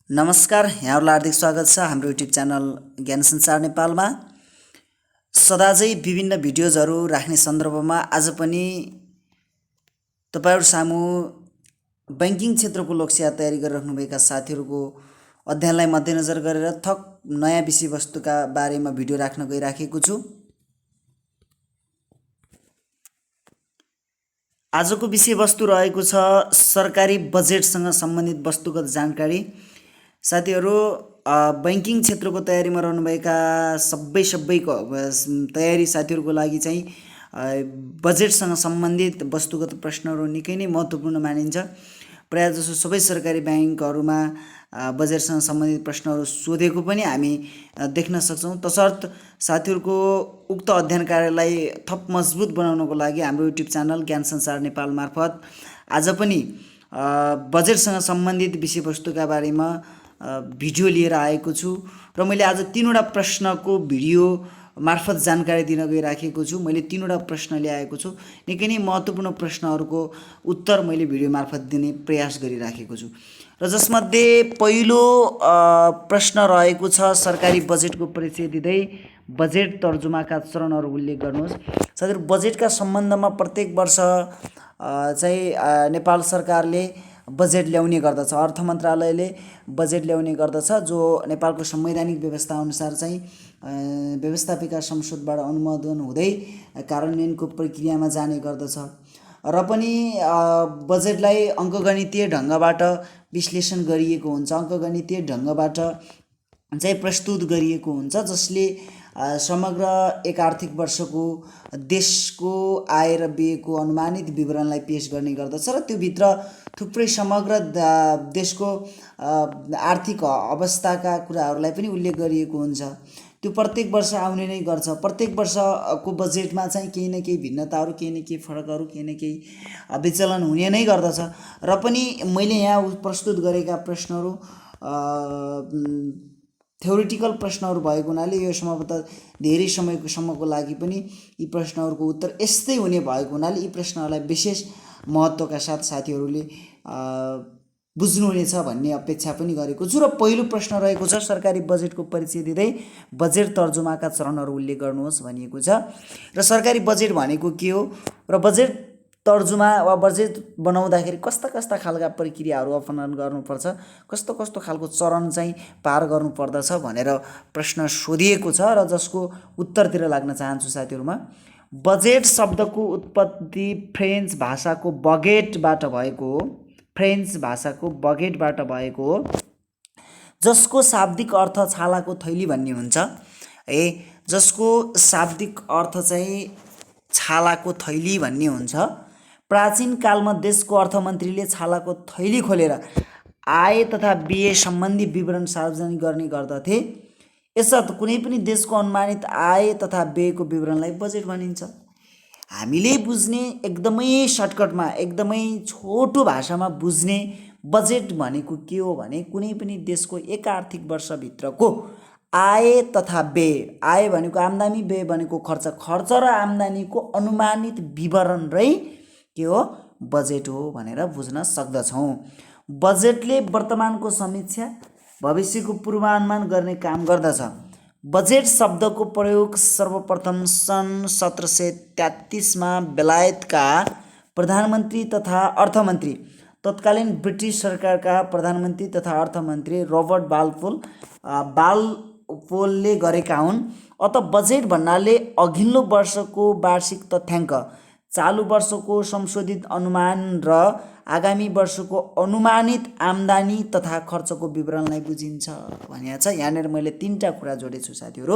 नमस्कार, यहाँहरूलाई हार्दिक स्वागत छ हाम्रो युट्युब च्यानल ज्ञान संसार नेपालमा। सदाझै विभिन्न भिडियोजहरू राख्ने सन्दर्भमा आज पनि तपाईहरु सामु बैंकिङ क्षेत्रको लोकसेवा तयारी गरिराख्नुभएका साथीहरूको अध्ययनलाई मध्यनजर गरेर थप नयाँ विषयवस्तुका बारेमा भिडियो राख्न गइराखेको छु। आजको विषयवस्तु रहेको छ सरकारी बजेटसँग सम्बन्धित वस्तुगत जानकारी। साथीहरू, बैंकिङ क्षेत्रको तयारीमा रहनुभएका सबैको तयारी साथीहरूको लागि चाहिँ बजेटसँग सम्बन्धित वस्तुगत प्रश्नहरू निकै नै महत्त्वपूर्ण मानिन्छ। प्रायः जसो सबै सरकारी ब्याङ्कहरूमा बजेटसँग सम्बन्धित प्रश्नहरू सोधेको पनि हामी देख्न सक्छौँ। तसर्थ साथीहरूको उक्त अध्ययन कार्यलाई थप मजबुत बनाउनको लागि हाम्रो युट्युब च्यानल ज्ञान संसार नेपाल मार्फत आज पनि बजेटसँग सम्बन्धित विषयवस्तुका बारेमा भिडियो लिएर आएको छु र मैले आज 3वटा प्रश्नको भिडियो मार्फत जानकारी दिन गइराखेको छु। मैले 3वटा प्रश्न ल्याएको छु। निकै नै महत्त्वपूर्ण प्रश्नहरूको उत्तर मैले भिडियो मार्फत दिने प्रयास गरिराखेको छु र जसमध्ये पहिलो प्रश्न रहेको छ सरकारी बजेटको परिचय दिँदै बजेट तर्जुमाका चरणहरू उल्लेख गर्नुहोस्। साथीहरू, बजेटका सम्बन्धमा प्रत्येक वर्ष चाहिँ नेपाल सरकारले बजेट ल्याउने गर्दछ। अर्थ मन्त्रालयले बजेट ल्याउने गर्दछ, जो नेपालको संवैधानिक व्यवस्था अनुसार चाहिँ व्यवस्थापिका संसदबाट अनुमोदन हुँदै कार्यान्वयनको प्रक्रियामा जाने गर्दछ र पनि बजेटलाई अङ्कगणितीय ढङ्गबाट विश्लेषण गरिएको हुन्छ, अङ्कगणितीय ढङ्गबाट चाहिँ प्रस्तुत गरिएको हुन्छ, जसले समग्र एक आर्थिक वर्षको देशको आय र व्ययको अनुमानित विवरणलाई पेश गर्ने गर्दछ र त्यो भित्र थुप्रै समग्र देशको आर्थिक अवस्थाका कुराहरूलाई पनि उल्लेख गरिएको हुन्छ। त्यो प्रत्येक वर्ष आउने नै गर्छ। प्रत्येक वर्षको बजेटमा चाहिँ केही न केही भिन्नताहरू, केही न केही फरकहरू, केही न केही विचलन हुने नै गर्दछ र पनि मैले यहाँ प्रस्तुत गरेका प्रश्नहरू थ्योरिटिकल प्रश्नहरू भएको हुनाले यो सम्भवतः धेरै समयसम्मको लागि पनि यी प्रश्नहरूको उत्तर यस्तै हुने भएको हुनाले यी प्रश्नहरूलाई विशेष महत्त्वका साथ साथीहरूले बुझ्नुहुनेछ भन्ने अपेक्षा पनि गरेको छु। र पहिलो प्रश्न रहेको छ सरकारी बजेटको परिचय दिँदै बजेट तर्जुमाका चरणहरू उल्लेख गर्नुहोस् भनिएको छ। र सरकारी बजेट भनेको के हो र बजेट तर्जुमा वा बजेट बनाउँदाखेरि कस्ता कस्ता खालका प्रक्रियाहरू अपनाउन गर्नुपर्छ, कस्तो कस्तो खालको चरण चाहिँ पार गर्नुपर्दछ भनेर प्रश्न सोधिएको छ र जसको उत्तरतिर लाग्न चाहन्छु साथीहरूमा। बजेट शब्दको उत्पत्ति फ्रेन्च भाषाको बगेटबाट भएको हो। फ्रेन्च भाषाको बगेटबाट भएको हो, जसको शाब्दिक अर्थ छालाको थैली भन्ने हुन्छ। जसको शाब्दिक अर्थ चाहिँ छालाको थैली भन्ने हुन्छ। प्राचीन कालमा देशको अर्थमन्त्रीले छालाको थैली खोलेर आय तथा व्यय सम्बन्धी विवरण सार्वजनिक गर्ने गर्दथे। यसर्थ कुनै पनि देशको अनुमानित आय तथा व्ययको विवरणलाई बजेट भनिन्छ। हामीले बुझ्ने एकदमै सर्टकटमा, एकदमै छोटो भाषामा बुझ्ने बजेट भनेको के हो भने कुनै पनि देशको एक आर्थिक वर्षभित्रको आय तथा व्यय, आय भनेको आम्दानी, व्यय भनेको खर्च, खर्च र आम्दानीको अनुमानित विवरण रै के हो, बजेट हो भनेर बुझ्न सक्दछौँ। बजेटले वर्तमानको समीक्षा, भविष्यको पूर्वानुमान गर्ने काम गर्दछ। बजेट शब्दको प्रयोग सर्वप्रथम सन् 1733मा बेलायतका प्रधानमन्त्री तथा अर्थमन्त्री, तत्कालीन ब्रिटिस सरकारका प्रधानमन्त्री तथा अर्थमन्त्री रबर्ट बालपोलले गरेका हुन्। अत बजेट भन्नाले अघिल्लो वर्षको वार्षिक तथ्याङ्क, चालु वर्षको संशोधित अनुमान र आगामी वर्षको अनुमानित आम्दानी तथा खर्चको विवरणलाई बुझिन्छ भनिएको छ। यहाँनिर मैले 3टा कुरा जोडेछु साथीहरू।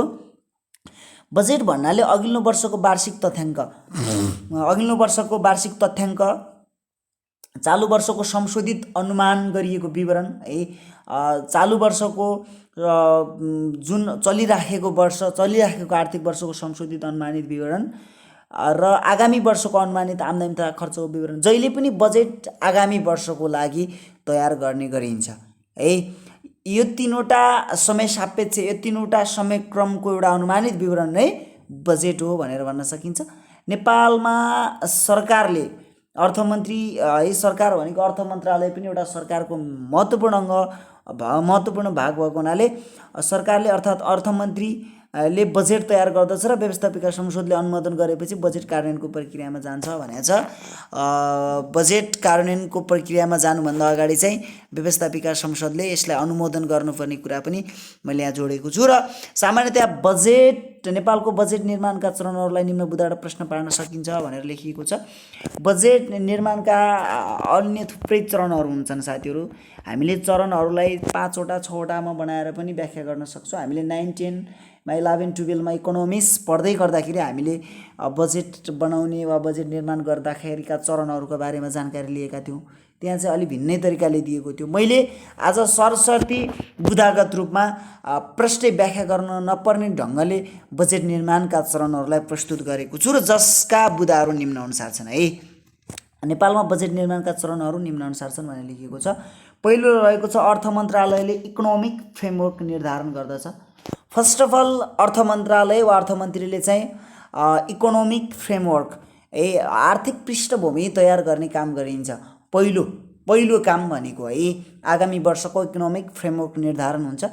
बजेट भन्नाले अघिल्लो वर्षको वार्षिक तथ्याङ्क, अघिल्लो वर्षको वार्षिक तथ्याङ्क, चालु वर्षको संशोधित अनुमान गरिएको विवरण, चालु वर्षको जुन चलिराखेको आर्थिक वर्षको संशोधित अनुमानित विवरण र आगामी वर्षको अनुमानित आम्दानी तथा खर्चको विवरण। जहिले पनि बजेट आगामी वर्षको लागि तयार गर्ने गरिन्छ। यो 3वटा समय सापेक्ष, यो 3वटा समय क्रमको एउटा अनुमानित विवरण नै बजेट हो भनेर भन्न सकिन्छ। नेपालमा सरकारले अर्थमन्त्री है सरकार भनेको अर्थ मन्त्रालय पनि एउटा सरकारको महत्त्वपूर्ण अङ्ग महत्त्वपूर्ण भाग भएको हुनाले सरकारले अर्थात् अर्थमन्त्री ले बजेट तयार गर्दछ र व्यवस्थापिका संसदले अनुमोदन गरेपछि बजेट कार्यान्वयनको प्रक्रियामा जान्छ भनेको छ। बजेट कार्यान्वयनको प्रक्रियामा जानुभन्दा अगाडि चाहिँ व्यवस्थापिका संसदले यसलाई अनुमोदन गर्नुपर्ने कुरा पनि मैले यहाँ जोडेको छु। र सामान्यतया बजेट नेपालको बजेट निर्माणका चरणहरूलाई निम्न बुँदाबाट प्रश्न पार्न सकिन्छ भनेर लेखिएको छ। बजेट निर्माणका अन्य थुप्रै चरणहरू हुन्छन् साथीहरू। हामीले चरणहरूलाई 5 वटा 6 वटामा बनाएर पनि व्याख्या गर्न सक्छौँ। हामीले 9, 10 मा 11, 12 मा इकोनोमिक्स पढ्दै गर्दाखेरि हामीले बजेट बनाउने वा बजेट निर्माण गर्दाखेरिका चरणहरूको बारेमा जानकारी लिएका थियौँ। त्यहाँ चाहिँ अलि भिन्नै तरिकाले दिएको थियो। मैले आज सरसर्ती बुँदागत रूपमा प्रष्टै व्याख्या गर्न नपर्ने ढङ्गले बजेट निर्माणका चरणहरूलाई प्रस्तुत गरेको छु र जसका बुँदाहरू निम्नानुसार छन् है। नेपालमा बजेट निर्माणका चरणहरू निम्नानुसार छन् भनेर लेखिएको छ। पहिलो रहेको छ अर्थ मन्त्रालयले इकोनोमिक फ्रेमवर्क निर्धारण गर्दछ। फर्स्ट अफ अल अर्थ मन्त्रालय वा अर्थमन्त्रीले चाहिँ इकोनोमिक फ्रेमवर्क आर्थिक पृष्ठभूमि तयार गर्ने काम गरिन्छ। पहिलो काम भनेको है आगामी वर्षको इकोनोमिक फ्रेमवर्क निर्धारण हुन्छ।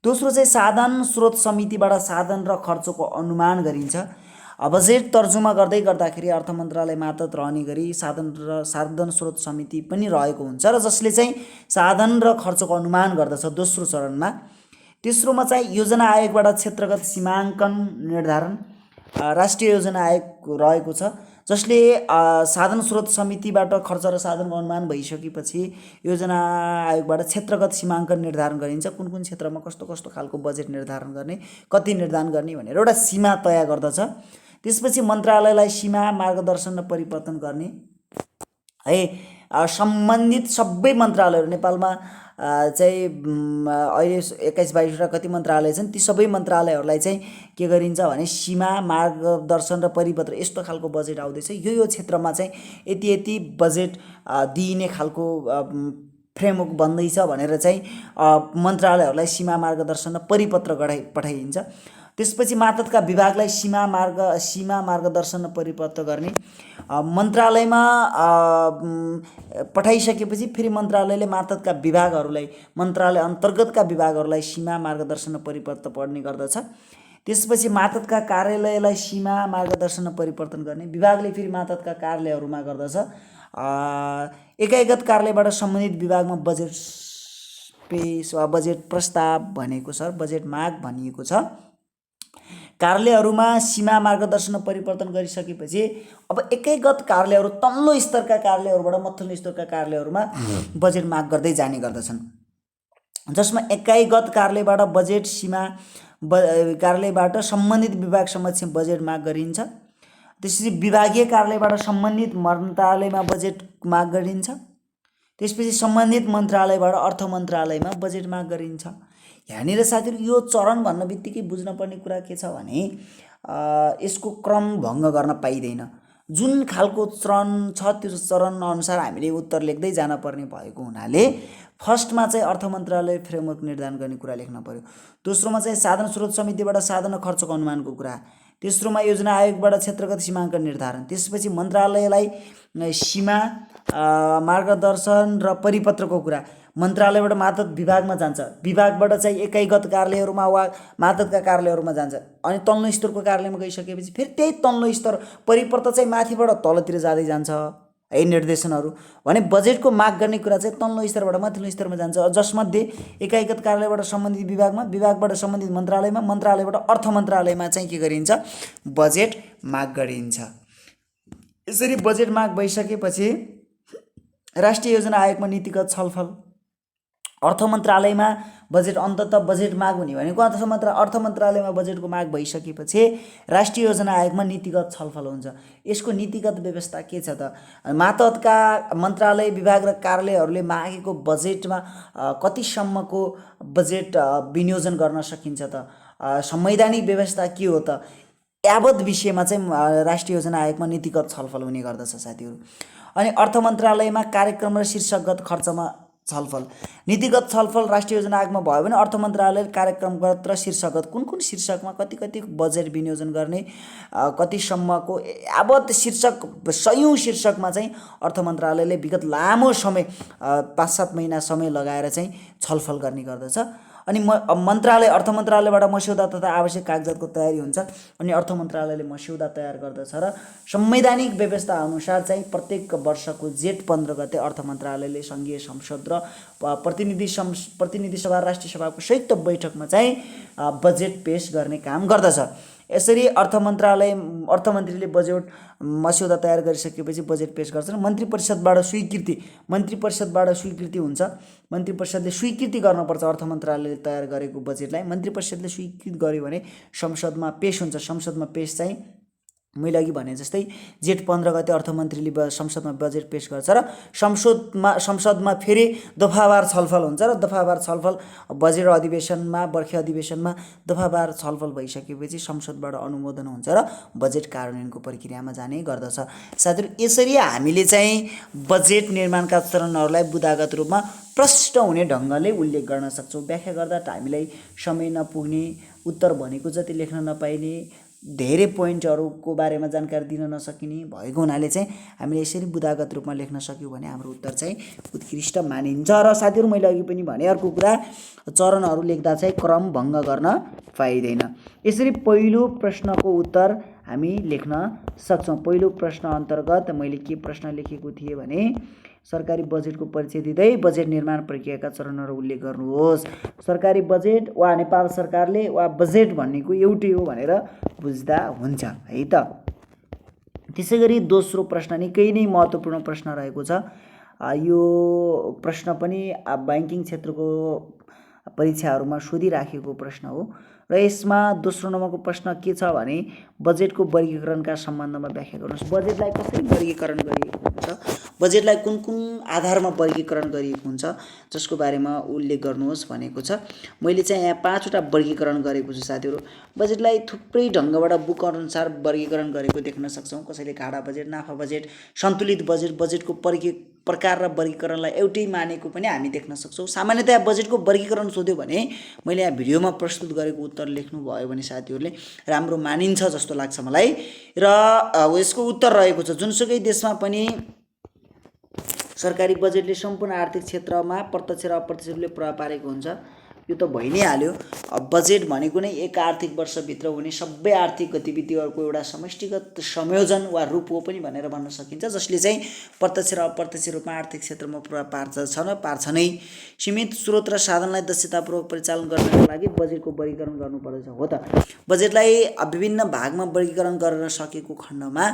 दोस्रो चाहिँ साधन स्रोत समितिबाट साधन र खर्चको अनुमान गरिन्छ। बजेट तर्जुमा गर्दाखेरि अर्थ मन्त्रालय मातहत रहने गरी साधन स्रोत समिति पनि रहेको हुन्छ र जसले चाहिँ साधन र खर्चको अनुमान गर्दछ दोस्रो चरणमा। तेस्रोमा चाहिँ योजना आयोगबाट क्षेत्रगत सीमाङ्कन निर्धारण राष्ट्रिय योजना आयोग रहेको छ जसले साधन स्रोत समितिबाट खर्च र साधनको अनुमान भइसकेपछि योजना आयोगबाट क्षेत्रगत सीमाङ्कन निर्धारण गरिन्छ। कुन कुन क्षेत्रमा कस्तो कस्तो खालको बजेट निर्धारण गर्ने, कति निर्धारण गर्ने भनेर एउटा सीमा तय गर्दछ। त्यसपछि मन्त्रालयलाई सीमा मार्गदर्शन र परिवर्तन गर्ने है सम्बन्धित सबै मन्त्रालयहरू नेपालमा चाहिँ अहिले 21-22 कति मन्त्रालय छन् ती सबै मन्त्रालयहरूलाई चाहिँ के गरिन्छ भने सीमा मार्गदर्शन र परिपत्र यस्तो खालको बजेट आउँदैछ यो क्षेत्रमा चाहिँ यति बजेट दिइने खालको फ्रेमवर्क बन्दैछ भनेर चाहिँ मन्त्रालयहरूलाई सीमा मार्गदर्शन र परिपत्र पठाइन्छ। त्यसपछि मातहतका विभागलाई सीमा मार्गदर्शन र परिपत्र गर्ने मन्त्रालयमा पठाइसकेपछि फेरि मन्त्रालयले मातहतका विभागहरूलाई मन्त्रालय अन्तर्गतका विभागहरूलाई सीमा मार्गदर्शन र परिपत्र पढ्ने गर्दछ। त्यसपछि मातहतका कार्यालयलाई सीमा मार्गदर्शन र परिवर्तन गर्ने विभागले फेरि मातहतका कार्यालयहरूमा गर्दछ। एकाइगत कार्यालयबाट सम्बन्धित विभागमा बजेट पेश वा बजेट प्रस्ताव भनेको छ बजेट माग भनिएको छ। कार्यालयहरूमा सीमा मार्गदर्शन परिवर्तन गरिसकेपछि अब एकैगत कार्यालयहरू तल्लो स्तरका कार्यालयहरूबाट मथिल्लो स्तरका कार्यालयहरूमा बजेट माग गर्दै जाने गर्दछन् जसमा एकाइगत कार्यालयबाट बजेट सीमा कार्यालयबाट सम्बन्धित विभाग समक्ष बजेट माग गरिन्छ। त्यसपछि विभागीय कार्यालयबाट सम्बन्धित मन्त्रालयमा बजेट माग गरिन्छ। त्यसपछि सम्बन्धित मन्त्रालयबाट अर्थ मन्त्रालयमा बजेट माग गरिन्छ। यहाँनिर साथीहरू यो चरण भन्न बित्तिकै बुझ्नुपर्ने कुरा के छ भने यसको क्रम भङ्ग गर्न पाइँदैन। जुन खालको चरण छ त्यो चरण अनुसार हामीले उत्तर लेख्दै जान पर्ने भएको हुनाले फर्स्टमा चाहिँ अर्थ मन्त्रालय फ्रेमवर्क निर्धारण गर्ने कुरा लेख्न पर्यो। दोस्रोमा चाहिँ साधन स्रोत समितिबाट साधन र खर्चको अनुमानको कुरा। तेस्रोमा योजना आयोगबाट क्षेत्रगत सीमाङ्कन निर्धारण। त्यसपछि मन्त्रालयलाई सीमा मार्गदर्शन र परिपत्रको कुरा। मन्त्रालयबाट मातहत विभागमा जान्छ, विभागबाट चाहिँ एकाइगत कार्यालयहरूमा वा मातहतका कार्यालयहरूमा जान्छ अनि तल्लो स्तरको कार्यालयमा गइसकेपछि फेरि त्यही तल्लो स्तर परिपत्र चाहिँ माथिबाट तलतिर जाँदै जान्छ है निर्देशनहरू भने बजेटको माग गर्ने कुरा चाहिँ तल्लो स्तरबाट माथिल्लो स्तरमा जान्छ जसमध्ये एकाइगत कार्यालयबाट सम्बन्धित विभागमा, विभागबाट सम्बन्धित मन्त्रालयमा, मन्त्रालयबाट अर्थ मन्त्रालयमा चाहिँ के गरिन्छ बजेट माग गरिन्छ। यसरी बजेट माग भइसकेपछि राष्ट्रिय योजना आयोगमा नीतिगत छलफल। अर्थ मन्त्रालयमा बजेट अन्ततः बजेट माग हुने भनेको अर्थ मन्त्रालयमा बजेटको माग भइसकेपछि राष्ट्रिय योजना आयोगमा नीतिगत छलफल हुन्छ। यसको नीतिगत व्यवस्था के छ त मातहतका मन्त्रालय विभाग र कार्यालयहरूले मागेको बजेटमा कतिसम्मको बजेट विनियोजन गर्न सकिन्छ त संवैधानिक व्यवस्था के हो त यावत विषयमा चाहिँ राष्ट्रिय योजना आयोगमा नीतिगत छलफल हुने गर्दछ साथीहरू। अनि अर्थ मन्त्रालयमा कार्यक्रम र शीर्षकगत खर्चमा छलफल नीतिगत छलफल राष्ट्रिय योजना आयोगमा भयो भने अर्थ मन्त्रालयले कार्यक्रमगत र शीर्षकगत कुन शीर्षकमा कति बजेट विनियोजन गर्ने कतिसम्मको यावत शीर्षक 100औं शीर्षकमा चाहिँ अर्थ मन्त्रालयले विगत लामो समय 5-7 महिना समय लगाएर चाहिँ छलफल गर्ने गर्दछ। अनि अर्थ मन्त्रालयबाट मस्यौदा तथा आवश्यक कागजातको तयारी हुन्छ अनि अर्थ मन्त्रालयले मस्यौदा तयार गर्दछ र संवैधानिक व्यवस्था अनुसार चाहिँ प्रत्येक वर्षको जेठ 15 गते अर्थ मन्त्रालयले सङ्घीय संसद र प्रतिनिधि सभा राष्ट्रिय सभाको संयुक्त बैठकमा चाहिँ बजेट पेश गर्ने काम गर्दछ। यसरी अर्थमन्त्रीले बजेट मस्यौदा तयार गरिसकेपछि बजेट पेश गर्छन्। मन्त्री परिषदबाट स्वीकृति हुन्छ। मन्त्री परिषदले स्वीकृति गर्नुपर्छ अर्थ मन्त्रालयले तयार गरेको बजेटलाई। मन्त्री परिषदले स्वीकृत गर्यो भने संसदमा पेश हुन्छ। संसदमा पेश चाहिँ मैले अघि भने जस्तै जेठ 15 गते अर्थमन्त्रीले संसदमा बजेट पेश गर्छ र संसदमा फेरि दफावार छलफल हुन्छ र दफावार छलफल बजेट अधिवेशनमा बर्खे अधिवेशनमा दफावार छलफल भइसकेपछि संसदबाट अनुमोदन हुन्छ र बजेट कार्यान्वयनको प्रक्रियामा जाने गर्दछ। साथीहरु, यसरी हामीले चाहिँ बजेट निर्माणका चरणहरूलाई बुदागत रूपमा प्रष्ट हुने ढङ्गले उल्लेख गर्न सक्छौँ। व्याख्या गर्दा हामीलाई समय नपुग्ने, उत्तर भनेको जति लेख्न नपाइने, धेरै पोइन्टहरूको बारेमा जानकारी दिन नसकिने भएको हुनाले चाहिँ हामीले यसरी बुदागत रूपमा लेख्न सक्यौँ भने हाम्रो उत्तर चाहिँ उत्कृष्ट मानिन्छ। र साथीहरु, मैले अघि पनि भने अर्को कुरा, चरणहरू लेख्दा चाहिँ क्रम भङ्ग गर्न पाइँदैन। यसरी पहिलो प्रश्नको उत्तर हामी लेख्न सक्छौँ। पहिलो प्रश्न अन्तर्गत मैले के प्रश्न लेखेको थिएँ भने सरकारी बजेटको परिचय दिँदै बजेट निर्माण प्रक्रियाका चरणहरू उल्लेख गर्नुहोस्। सरकारी बजेट वा नेपाल सरकारले वा बजेट भन्नेको एउटै हो भनेर बुझ्दा हुन्छ है त। त्यसैगरी दोस्रो प्रश्न निकै नै महत्त्वपूर्ण प्रश्न रहेको छ। यो प्रश्न पनि बैंकिङ क्षेत्रको परीक्षाहरूमा सोधिराखेको प्रश्न हो र यसमा दोस्रो नम्बरको प्रश्न के छ भने बजेटको वर्गीकरणका सम्बन्धमा व्याख्या गर्नुहोस्। बजेटलाई कसरी वर्गीकरण गरिएको हुन्छ, बजेटलाई कुन आधारमा वर्गीकरण गरिएको हुन्छ जसको बारेमा उल्लेख गर्नुहोस् भनेको छ। मैले चाहिँ यहाँ 5वटा वर्गीकरण गरेको छु साथीहरु। बजेटलाई थुप्रै ढङ्गबाट बुक अनुसार वर्गीकरण गरेको देख्न सक्छौँ। कसैले घाटा बजेट, नाफा बजेट, सन्तुलित बजेट, बजेटको प्रकार र वर्गीकरणलाई एउटै मानेको पनि हामी देख्न सक्छौँ। सामान्यतया बजेटको वर्गीकरण सोध्यो भने मैले यहाँ भिडियोमा प्रस्तुत गरेको उत्तर लेख्नु भयो भने साथीहरुले राम्रो मानिन्छ जस्तो लाग्छ मलाई। र यसको उत्तर रहेको छ जुनसुकै देशमा पनि सरकारी बजेटले सम्पूर्ण आर्थिक क्षेत्रमा प्रत्यक्ष र अप्रत्यक्ष रूपले प्रभाव पारेको हुन्छ। यो त भइ नै हाल्यो। बजेट भनेको नै एक आर्थिक वर्षभित्र हुने सबै आर्थिक गतिविधिहरूको एउटा समष्टिगत संयोजन वा रूप हो पनि भनेर भन्न सकिन्छ, जसले चाहिँ प्रत्यक्ष र अप्रत्यक्ष रूपमा आर्थिक क्षेत्रमा प्रभाव पार्छ नै। सीमित स्रोत र साधनलाई दक्षतापूर्वक परिचालन गर्नका लागि बजेटको वर्गीकरण गर्नुपर्दछ। हो त, बजेटलाई विभिन्न भागमा वर्गीकरण गर्न सकेको खण्डमा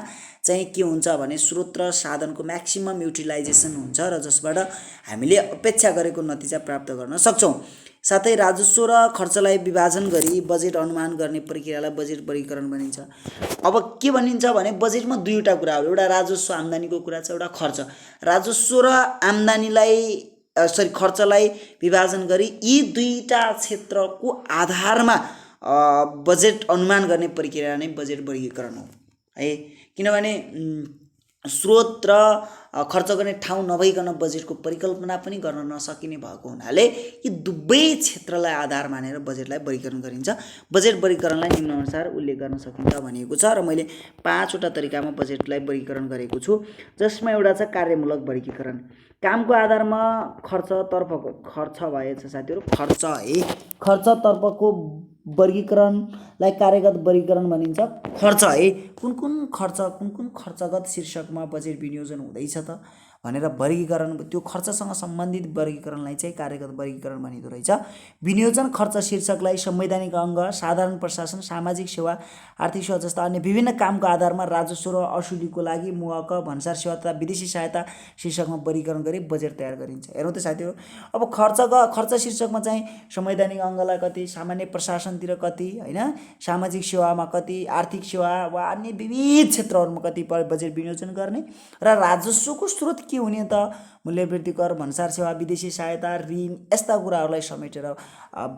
चाहिँ के हुन्छ भने स्रोत र साधनको म्याक्सिमम युटिलाइजेसन हुन्छ र जसबाट हामीले अपेक्षा गरेको नतिजा प्राप्त गर्न सक्छौँ। साथै राजस्व र खर्चलाई विभाजन गरी बजेट अनुमान गर्ने प्रक्रियालाई बजेट वर्गीकरण भनिन्छ। अब के भनिन्छ भने बजेटमा दुईवटा कुराहरू, एउटा राजस्व आम्दानीको कुरा छ, एउटा खर्च। राजस्व र खर्चलाई विभाजन गरी यी दुईटा क्षेत्रको आधारमा बजेट अनुमान गर्ने प्रक्रिया नै बजेट वर्गीकरण हो है। किनभने स्रोत र खर्च गर्ने ठाउँ नभइकन बजेटको परिकल्पना पनि गर्न नसकिने भएको हुनाले यी दुवै क्षेत्रलाई आधार मानेर बजेटलाई वर्गीकरण गरिन्छ। बजेट वर्गीकरणलाई निम्नानुसार उल्लेख गर्न सकिन्छ भनिएको छ र मैले 5वटा तरिकामा बजेटलाई वर्गीकरण गरेको छु, जसमा एउटा छ कार्यमूलक वर्गीकरण। कामको आधारमा खर्च भएछ साथीहरु, खर्चतर्फको वर्गीकरणलाई कार्यगत वर्गीकरण भनिन्छ। खर्च है, कुन खर्चगत शीर्षकमा बजेट विनियोजन हुँदैछ त भनेर वर्गीकरण, त्यो खर्चसँग सम्बन्धित वर्गीकरणलाई चाहिँ कार्यगत वर्गीकरण भनिदो रहेछ। विनियोजन खर्च शीर्षकलाई संवैधानिक अङ्ग, साधारण प्रशासन, सामाजिक सेवा, आर्थिक सेवा जस्ता अन्य विभिन्न कामको आधारमा राजस्व र असुलीको लागि मुहक, भन्सार सेवा तथा विदेशी सहायता शीर्षकमा वर्गीकरण गरी बजेट तयार गरिन्छ। हेरौँ त साथीहरु, अब खर्च शीर्षकमा चाहिँ संवैधानिक अङ्गलाई कति, सामान्य प्रशासनतिर कति हैन, सामाजिक सेवामा कति, आर्थिक सेवा वा अन्य विविध क्षेत्रहरूमा कति बजेट विनियोजन गर्ने र राजस्वको स्रोत के के हुने त मूल्यवृद्धि कर, भन्सार सेवा, विदेशी सहायता, ऋण यस्ता कुराहरूलाई समेटेर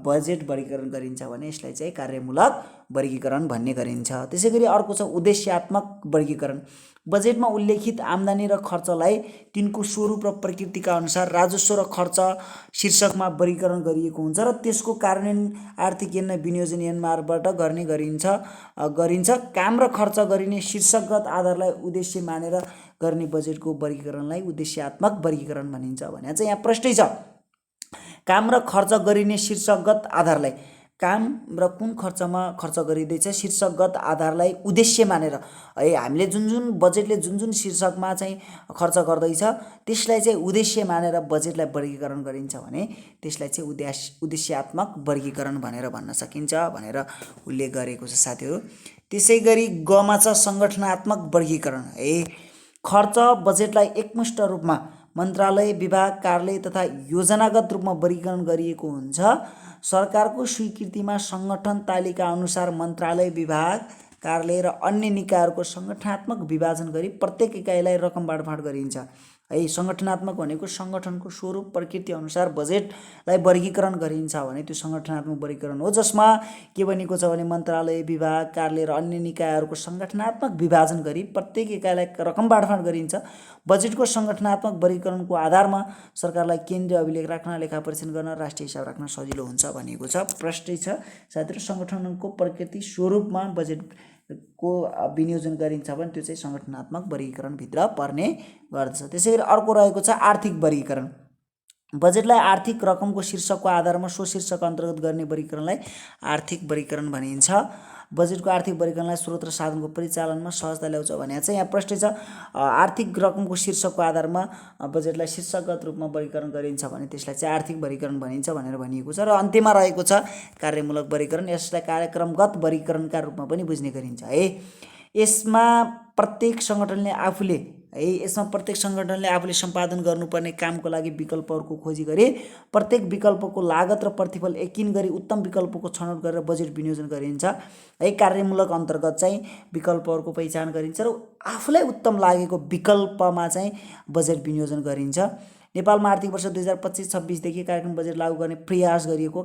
बजेट वर्गीकरण गरिन्छ भने यसलाई चाहिँ कार्यमूलक वर्गीकरण भन्ने गरिन्छ। त्यसै गरी अर्को छ उद्देश्यात्मक वर्गीकरण। बजेटमा उल्लेखित आम्दानी र खर्चलाई तिनको स्वरूप र प्रकृतिका अनुसार राजस्व र खर्च शीर्षकमा वर्गीकरण गरिएको हुन्छ र त्यसको कार्यान्वयन आर्थिक ऐन विनियोजन ऐन मार्फत गर्ने गरिन्छ। काम र खर्च गरिने शीर्षकगत आधारलाई उद्देश्य मानेर गर्ने बजेटको वर्गीकरणलाई उद्देश्यात्मक वर्गीकरण भनिन्छ भने चाहिँ यहाँ प्रश्नै छ। काम र खर्च गरिने शीर्षकगत आधारलाई, काम र कुन खर्चमा खर्च गरिँदैछ शीर्षकगत आधारलाई उद्देश्य मानेर है, हामीले जुन बजेटले जुन शीर्षकमा चाहिँ खर्च गर्दैछ त्यसलाई चाहिँ उद्देश्य मानेर बजेटलाई वर्गीकरण गरिन्छ भने त्यसलाई चाहिँ उद्देश्यात्मक वर्गीकरण भनेर भन्न सकिन्छ भनेर उल्लेख गरेको छ साथीहरू। त्यसै गरी गमा छ सङ्गठनात्मक वर्गीकरण है। खर्च बजेटलाई एकमुष्ट रूपमा मन्त्रालय, विभाग, कार्यालय तथा योजनागत रूपमा वर्गीकरण गरिएको हुन्छ। सरकारको स्वीकृतिमा सङ्गठन तालिका अनुसार मन्त्रालय, विभाग, कार्यालय र अन्य निकायहरूको सङ्गठनात्मक विभाजन गरी प्रत्येक इकाइलाई रकम बाँडफाँड गरिन्छ है। सङ्गठनात्मक भनेको सङ्गठनको स्वरूप प्रकृति अनुसार बजेटलाई वर्गीकरण गरिन्छ भने त्यो सङ्गठनात्मक वर्गीकरण हो, जसमा के भनेको छ भने मन्त्रालय, विभाग, कार्यालय र अन्य निकायहरूको सङ्गठनात्मक विभाजन गरी प्रत्येक इकाइलाई रकम बाँडफाँड गरिन्छ। बजेटको सङ्गठनात्मक वर्गीकरणको आधारमा सरकारलाई केन्द्रीय अभिलेख राख्न, लेखा परीक्षण गर्न, राष्ट्रिय हिसाब राख्न सजिलो हुन्छ भनेको छ। प्रश्नै छ साथीहरू, सङ्गठनको प्रकृति स्वरूपमा बजेटको विनियोजन गरिन्छ भने त्यो चाहिँ सङ्गठनात्मक वर्गीकरणभित्र पर्ने गर्दछ। त्यसै गरी अर्को रहेको छ आर्थिक वर्गीकरण। बजेटलाई आर्थिक रकमको शीर्षकको आधारमा सो शीर्षक अन्तर्गत गर्ने वर्गीकरणलाई आर्थिक वर्गीकरण भनिन्छ। बजेटको आर्थिक वर्गीकरणलाई स्रोत र साधनको परिचालनमा सहजता ल्याउँछ भने चाहिँ यहाँ प्रश्न छ आर्थिक रकमको शीर्षकको आधारमा बजेटलाई शीर्षकगत रूपमा वर्गीकरण गरिन्छ भने त्यसलाई चाहिँ आर्थिक वर्गीकरण भनिन्छ भनेर भनिएको छ। र अन्त्यमा रहेको छ कार्यमूलक वर्गीकरण। यसलाई कार्यक्रमगत वर्गीकरणका रूपमा पनि बुझ्ने गरिन्छ है। यसमा प्रत्येक सङ्गठनले आफूले सम्पादन गर्नुपर्ने कामको लागि विकल्पहरूको खोजी गरी प्रत्येक विकल्पको लागत र प्रतिफल यकिन गरी उत्तम विकल्पको छनौट गरेर बजेट विनियोजन गरिन्छ है। कार्यमूलक अन्तर्गत चाहिँ विकल्पहरूको पहिचान गरिन्छ र आफूलाई उत्तम लागेको विकल्पमा चाहिँ बजेट विनियोजन गरिन्छ। नेपालमा आर्थिक वर्ष 2025-26 देखि कार्यक्रम बजेट लागू गर्ने प्रयास गरिएको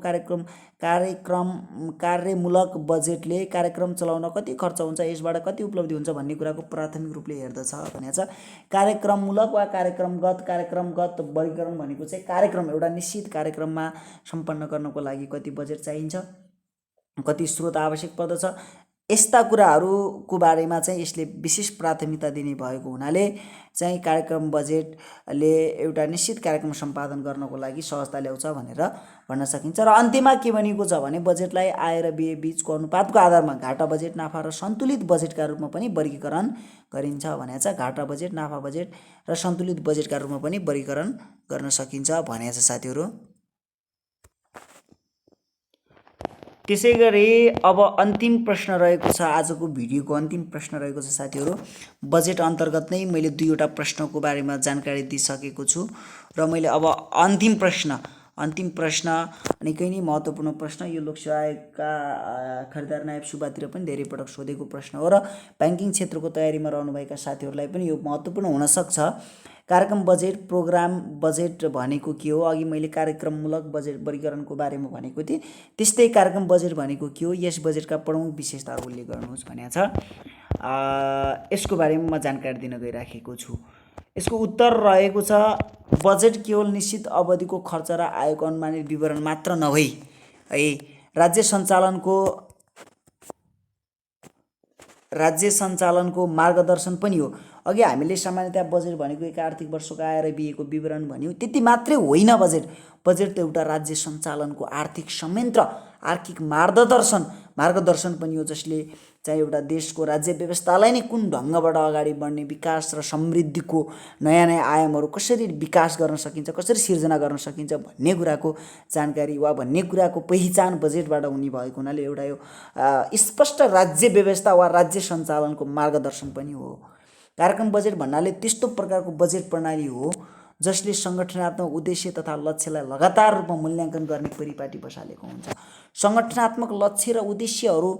कार्यमूलक बजेटले कार्यक्रम चलाउन कति खर्च हुन्छ, यसबाट कति उपलब्धि हुन्छ भन्ने कुराको प्राथमिक रूपले हेर्दछ भनेको छ। कार्यक्रममूलक वा कार्यक्रमगत वर्गीकरण भनेको चाहिँ कार्यक्रम एउटा निश्चित कार्यक्रममा सम्पन्न गर्नको लागि कति बजेट चाहिन्छ, कति स्रोत आवश्यक पर्दछ, यस्ता कुराहरूको बारेमा चाहिँ यसले विशेष प्राथमिकता दिने भएको हुनाले चाहिँ कार्यक्रम बजेटले एउटा निश्चित कार्यक्रम सम्पादन गर्नको लागि सहजता ल्याउँछ भनेर भन्न सकिन्छ। र अन्त्यमा के भनेको छ भने बजेटलाई आय र व्यय बीचको अनुपातको आधारमा घाटा बजेट, नाफा र सन्तुलित बजेटका रूपमा पनि वर्गीकरण गरिन्छ भनेको छ। घाटा बजेट, नाफा बजेट र सन्तुलित बजेटका रूपमा पनि वर्गीकरण गर्न सकिन्छ भनेको छ साथीहरू। त्यसै गरी अब अन्तिम प्रश्न रहेको छ, आजको भिडियोको अन्तिम प्रश्न रहेको छ साथीहरू। बजेट अन्तर्गत नै मैले दुईवटा प्रश्नको बारेमा जानकारी दिइसकेको छु र मैले अब अन्तिम प्रश्न निकै नै महत्त्वपूर्ण प्रश्न, यो लोकसेवा आयोगका खरिदार नायब सुब्बातिर पनि धेरै पटक सोधेको प्रश्न हो र ब्याङ्किङ क्षेत्रको तयारीमा रहनुभएका साथीहरूलाई पनि यो महत्त्वपूर्ण हुनसक्छ। कार्यक्रम बजेट, प्रोग्राम बजेट भनेको के हो? अघि मैले कार्यक्रममूलक बजेट वर्गीकरणको बारेमा भनेको थिएँ, त्यस्तै कार्यक्रम बजेट भनेको के हो, यस बजेटका प्रमुख विशेषताहरू उल्लेख गर्नुहोस् भनेको छ। यसको बारेमा म जानकारी दिन गइराखेको छु। यसको उत्तर रहेको छ बजेट केवल निश्चित अवधिको खर्च र आयको अनुमानित विवरण मात्र नभई है राज्य सञ्चालनको मार्गदर्शन पनि हो। अघि हामीले सामान्यतया बजेट भनेको एक आर्थिक वर्षको आय र व्ययको विवरण भन्यौँ, त्यति मात्रै होइन। बजेट त एउटा राज्य सञ्चालनको आर्थिक संयन्त्र, आर्थिक मार्गदर्शन पनि हो, जसले चाहिँ एउटा देशको राज्य व्यवस्थालाई नै कुन ढङ्गबाट अगाडि बढ्ने, विकास र समृद्धिको नयाँ आयामहरू कसरी विकास गर्न सकिन्छ, कसरी सिर्जना गर्न सकिन्छ भन्ने कुराको जानकारी वा भन्ने कुराको पहिचान बजेटबाट हुने भएको हुनाले एउटा यो स्पष्ट राज्य व्यवस्था वा राज्य सञ्चालनको मार्गदर्शन पनि हो। कार्यक्रम बजेट भन्नाले त्यस्तो प्रकारको बजेट प्रणाली हो जसले सङ्गठनात्मक उद्देश्य तथा लक्ष्यलाई लगातार रूपमा मूल्याङ्कन गर्ने परिपाटी बसालेको हुन्छ। सङ्गठनात्मक लक्ष्य र उद्देश्यहरू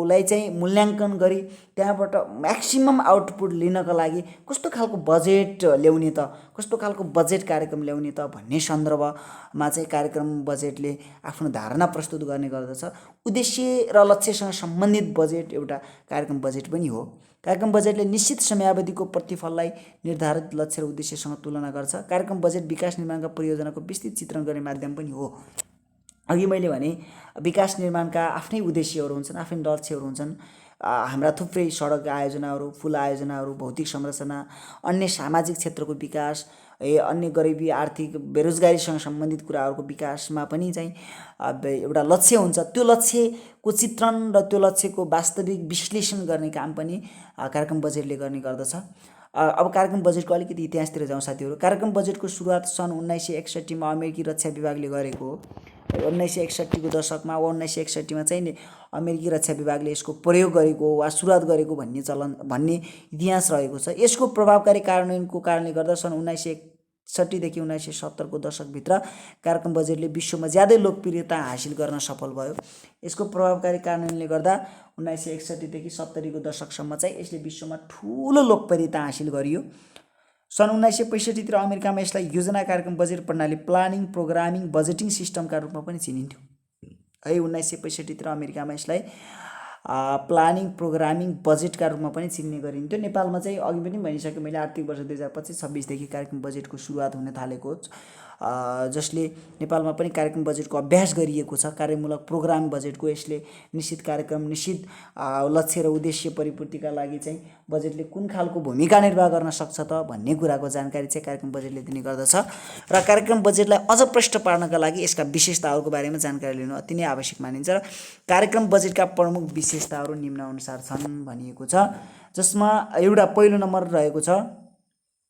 लाई चाहिँ मूल्याङ्कन गरी त्यहाँबाट म्याक्सिमम आउटपुट लिनका लागि कस्तो खालको बजेट ल्याउने त, कस्तो खालको बजेट कार्यक्रम ल्याउने त भन्ने सन्दर्भमा चाहिँ कार्यक्रम बजेटले आफ्नो धारणा प्रस्तुत गर्ने गर्दछ। उद्देश्य र लक्ष्यसँग सम्बन्धित बजेट एउटा कार्यक्रम बजेट पनि हो। कार्यक्रम बजेटले निश्चित समयावधिको प्रतिफललाई निर्धारित लक्ष्य र उद्देश्यसँग तुलना गर्छ। कार्यक्रम बजेट विकास निर्माणका परियोजनाको विस्तृत चित्रण गर्ने माध्यम पनि हो। अघि मैले भने विकास निर्माणका आफ्नै उद्देश्यहरू हुन्छन्, आफ्नै लक्ष्यहरू हुन्छन्। हाम्रा थुप्रै सडक आयोजनाहरू, पुल आयोजनाहरू, भौतिक संरचना, अन्य सामाजिक क्षेत्रको विकास, अन्य गरिबी, आर्थिक बेरोजगारीसँग सम्बन्धित कुराहरूको विकासमा पनि चाहिँ एउटा लक्ष्य हुन्छ। त्यो लक्ष्यको चित्रण र त्यो लक्ष्यको वास्तविक विश्लेषण गर्ने काम पनि कार्यक्रम बजेटले गर्ने गर्दछ। अब कार्यक्रम बजेटको अलिकति इतिहासतिर जाउँ साथीहरू। कार्यक्रम बजेटको सुरुवात सन् 1961 अमेरिकी रक्षा विभागले गरेको हो। 1961 को दशकमा वा 1961 मा चाहिँ अमेरिकी रक्षा विभागले यसको प्रयोग गरेको वा सुरुवात गरेको भन्ने इतिहास रहेको छ। यसको प्रभावकारी कार्यान्वयनको कारणले गर्दा सन् 1961 देखि 1970 को दशकभित्र कार्यक्रम बजेटले विश्वमा ज्यादै लोकप्रियता हासिल गर्न सफल भयो। यसको प्रभावकारी कार्यान्वयनले गर्दा 1961 देखि 70 को दशकसम्म चाहिँ यसले विश्वमा ठुलो लोकप्रियता हासिल गरियो। सन् 1965 तिर अमेरिकामा यसलाई योजना कार्यक्रम बजेट प्रणाली, प्लानिङ, प्रोग्रामिङ, बजेटिङ सिस्टमका रूपमा पनि चिनिन्थ्यो है। 1965 तिर अमेरिकामा यसलाई प्लानिङ, प्रोग्रामिङ, बजेटका रूपमा पनि चिन्ने गरिन्थ्यो। नेपालमा चाहिँ अघि पनि भनिसकेँ मैले, आर्थिक वर्ष 2025-26 देखि कार्यक्रम बजेटको सुरुवात हुन थालेको जसले नेपालमा पनि कार्यक्रम बजेटको अभ्यास गरिएको छ। कार्यमूलक प्रोग्राम बजेटको यसले निश्चित कार्यक्रम, निश्चित लक्ष्य र उद्देश्य परिपूर्तिका लागि चाहिँ बजेटले कुन खालको भूमिका निर्वाह गर्न सक्छ त भन्ने कुराको जानकारी चाहिँ कार्यक्रम बजेटले दिने गर्दछ। र कार्यक्रम बजेटलाई अझ प्रष्ट पार्नका लागि यसका विशेषताहरूको बारेमा जानकारी लिनु अति नै आवश्यक मानिन्छ। र कार्यक्रम बजेटका प्रमुख विशेषताहरू निम्नानुसार छन् भनिएको छ, जसमा एउटा पहिलो नम्बर रहेको छ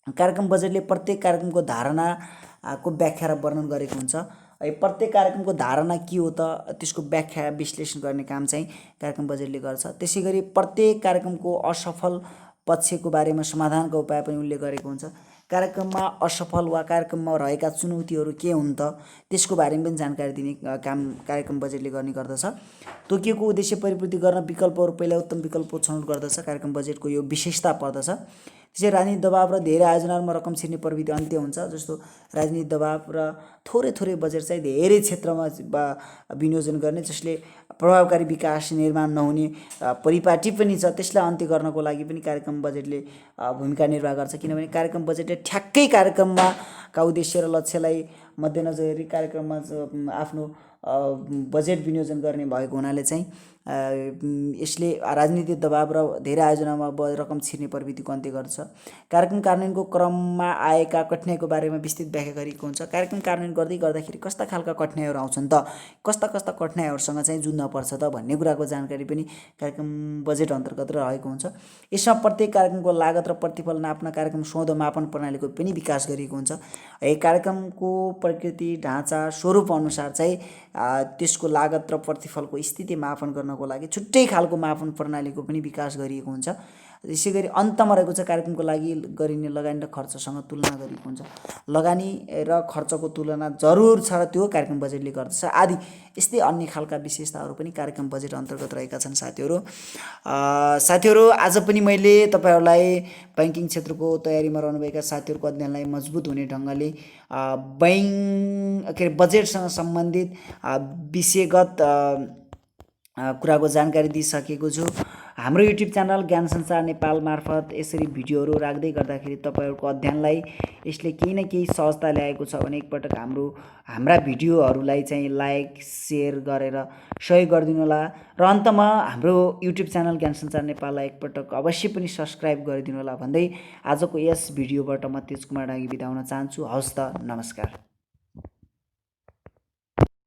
कार्यक्रम बजेटले प्रत्येक कार्यक्रमको धारणा को व्याख्या र वर्णन गरेको हुन्छ। प्रत्येक कार्यक्रमको धारणा के हो त त्यसको व्याख्या विश्लेषण गर्ने काम चाहिँ कार्यक्रम बजेटले गर्छ। त्यसैगरी प्रत्येक कार्यक्रमको असफल पक्षको बारेमा समाधानका उपाय पनि उल्लेख गरेको हुन्छ। कार्यक्रममा असफल वा कार्यक्रममा रहेका चुनौतीहरू के हुन् त त्यसको बारेमा पनि जानकारी दिने काम कार्यक्रम बजेटले गर्ने गर्दछ। तोकिएको उद्देश्य परिपूर्ति गर्न विकल्पहरू पहिला उत्तम विकल्प छनौट गर्दछ। कार्यक्रम बजेटको यो विशेषता पर्दछ। त्यसै राजनीतिक दबाव र धेरै आयोजनाहरूमा रकम छिर्ने प्रविधि अन्त्य हुन्छ। जस्तो राजनीतिक दबाव र थोरै बजेट चाहिँ धेरै क्षेत्रमा विनियोजन गर्ने, जसले प्रभावकारी विकास निर्माण नहुने परिपाटी पनि छ, त्यसलाई अन्त्य गर्नको लागि पनि कार्यक्रम बजेटले भूमिका निर्वाह गर्छ। किनभने कार्यक्रम बजेटले ठ्याक्कै कार्यक्रममा का उद्देश्य र लक्ष्यलाई मध्यनजर गरी कार्यक्रममा आफ्नो बजेट विनियोजन गर्ने भएको हुनाले चाहिँ यसले राजनीतिक दबाव र धेरै आयोजनामा रकम छिर्ने प्रवृत्तिको अन्त्य गर्छ। कार्यक्रम कार्यान्वयनको क्रममा आएका कठिनाइको बारेमा विस्तृत व्याख्या गरिएको हुन्छ। कार्यक्रम कार्यान्वयन गर्दाखेरि कस्ता खालका कठिनाइहरू आउँछन् त, कस्ता कठिनाइहरूसँग चाहिँ जुझ्न पर्छ त भन्ने कुराको जानकारी पनि कार्यक्रम बजेट अन्तर्गत रहेको हुन्छ। यसमा प्रत्येक कार्यक्रमको लागत र प्रतिफल नाप्न कार्यक्रम सौदो मापन प्रणालीको पनि विकास गरिएको हुन्छ। कार्यक्रमको प्रकृति, ढाँचा, स्वरूप अनुसार चाहिँ त्यसको लागत र प्रतिफलको स्थिति मापन गर्नको लागि छुट्टै खालको मापन प्रणालीको पनि विकास गरिएको हुन्छ। त्यसैगरी अन्तमा रहेको छ कार्यक्रमको लागि गरिने लगानी र खर्चसँग तुलना गरिएको हुन्छ। लगानी र खर्चको तुलना जरुर छ र त्यो कार्यक्रम बजेटले गर्दछ। आदि यस्तै अन्य खालका विशेषताहरू पनि कार्यक्रम बजेट अन्तर्गत रहेका छन्। साथीहरू आज पनि मैले तपाईहरूलाई ब्याङ्किङ क्षेत्रको तयारीमा रहनुभएका साथीहरूको अध्ययनलाई मजबुत हुने ढङ्गले बजेटसँग सम्बन्धित विषयगत कुराको जानकारी दिइसकेको छु। हाम्रो युट्युब च्यानल ज्ञान संसार नेपाल मार्फत यसरी भिडियोहरू राख्दै गर्दाखेरि तपाईहरूको अध्ययनलाई यसले केही न केही सहजता ल्याएको छ भने एकपटक हाम्रा भिडियोहरूलाई चाहिँ लाइक, सेयर गरेर सहयोग गरिदिनु होला। र अन्तमा हाम्रो युट्युब च्यानल ज्ञान संसार नेपाललाई एकपटक अवश्य पनि सब्स्क्राइब गरिदिनु होला भन्दै आजको यस भिडियोबाट म तेज कुमार डाँगी बिदा हुन चाहन्छु। हवस् त, नमस्कार।